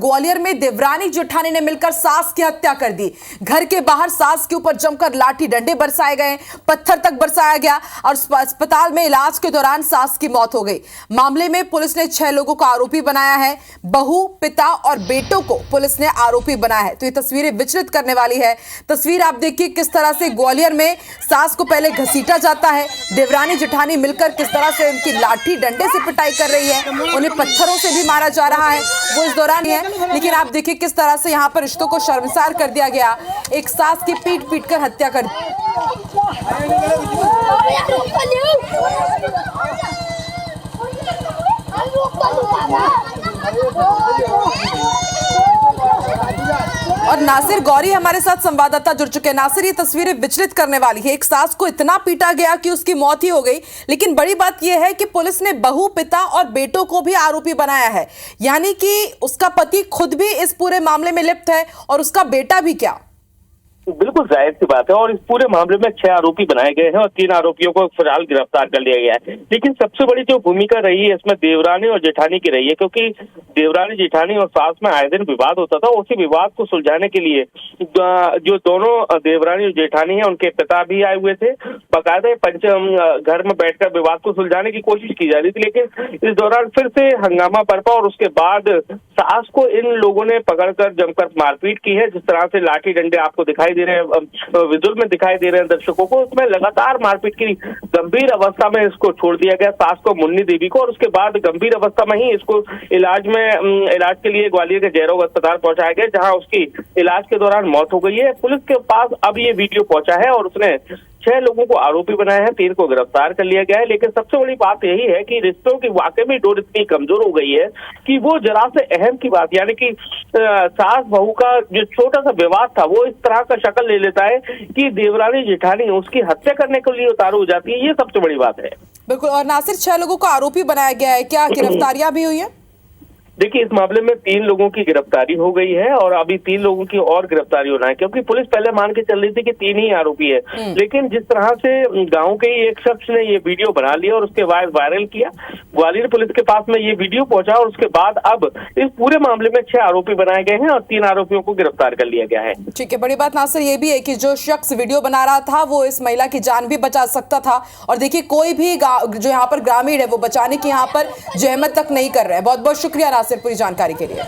ग्वालियर में देवरानी जेठानी ने मिलकर सास की हत्या कर दी। घर के बाहर सास के ऊपर जमकर लाठी डंडे बरसाए गए, पत्थर तक बरसाया गया और अस्पताल में इलाज के दौरान सास की मौत हो गई। मामले में पुलिस ने 6 लोगों को आरोपी बनाया है। बहू, पिता और बेटों को पुलिस ने आरोपी बनाया है। तो ये तस्वीरें विचलित करने वाली है। तस्वीर आप देखिए किस तरह से ग्वालियर में सास को पहले घसीटा जाता है, देवरानी जेठानी मिलकर किस तरह से उनकी लाठी डंडे से पिटाई कर रही है, उन्हें पत्थरों से भी मारा जा रहा है। वो इस दौरान है, लेकिन आप देखिए किस तरह से यहाँ पर रिश्तों को शर्मसार कर दिया गया। एक सास की पीट कर हत्या कर और नासिर गौरी हमारे साथ संवाददाता जुड़ चुके हैं। नासिर, ये तस्वीरें विचलित करने वाली है। एक सास को इतना पीटा गया कि उसकी मौत ही हो गई, लेकिन बड़ी बात यह है कि पुलिस ने बहू, पिता और बेटों को भी आरोपी बनाया है। यानी कि उसका पति खुद भी इस पूरे मामले में लिप्त है और उसका बेटा भी। क्या? बिल्कुल जाहिर सी बात है। और इस पूरे मामले में 6 आरोपी बनाए गए हैं और 3 आरोपियों को फिलहाल गिरफ्तार कर लिया गया है। लेकिन सबसे बड़ी जो भूमिका रही है इसमें देवरानी और जेठानी की रही है, क्योंकि देवरानी जेठानी और सास में आए दिन विवाद होता था। उसी विवाद को सुलझाने के लिए जो दोनों देवरानी और जेठानी है उनके पिता भी आए हुए थे। बाकायदा घर में बैठकर विवाद को सुलझाने की कोशिश की जा रही थी, लेकिन इस दौरान फिर से हंगामा बरपा और उसके बाद सास को इन लोगों ने पकड़कर जमकर मारपीट की है। जिस तरह से लाठी डंडे आपको दिखाई दे रहे हैं, विजुअल में दिखाई दे रहे हैं दर्शकों को, उसमें लगातार मारपीट की। गंभीर अवस्था में इसको छोड़ दिया गया, सास को, मुन्नी देवी को, और उसके बाद गंभीर अवस्था में ही इसको इलाज के लिए ग्वालियर के जयरोग अस्पताल पहुंचाया गया, जहां उसकी इलाज के दौरान मौत हो गई है। पुलिस के पास अब ये वीडियो पहुंचा है और उसने 6 लोगों को आरोपी बनाया है, 3 को गिरफ्तार कर लिया गया है। लेकिन सबसे बड़ी बात यही है कि रिश्तों की वाकई में डोर इतनी कमजोर हो गई है कि वो जरा से अहम की बात, यानी कि सास बहू का जो छोटा सा विवाद था वो इस तरह का शक्ल ले लेता है कि देवरानी जेठानी उसकी हत्या करने के लिए उतारू हो जाती है। ये सबसे बड़ी बात है। बिल्कुल। और नासिर, 6 लोगों को आरोपी बनाया गया है, क्या गिरफ्तारियां भी हुई है? देखिए, इस मामले में 3 लोगों की गिरफ्तारी हो गई है और अभी 3 लोगों की और गिरफ्तारी होना है, क्योंकि पुलिस पहले मान के चल रही थी कि 3 ही आरोपी है। लेकिन जिस तरह से गांव के ही एक शख्स ने ये वीडियो बना लिया और उसके बाद वायरल किया, ग्वालियर पुलिस के पास में ये वीडियो पहुंचा और उसके बाद अब इस पूरे मामले में 6 आरोपी बनाए गए हैं और 3 आरोपियों को गिरफ्तार कर लिया गया है। ठीक है। बड़ी बात नासिर ये भी है कि जो शख्स वीडियो बना रहा था वो इस महिला की जान भी बचा सकता था, और देखिए कोई भी जो यहाँ पर ग्रामीण है वो बचाने की यहाँ पर जहमत तक नहीं कर रहा है। बहुत बहुत शुक्रिया नासिर पूरी जानकारी के लिए।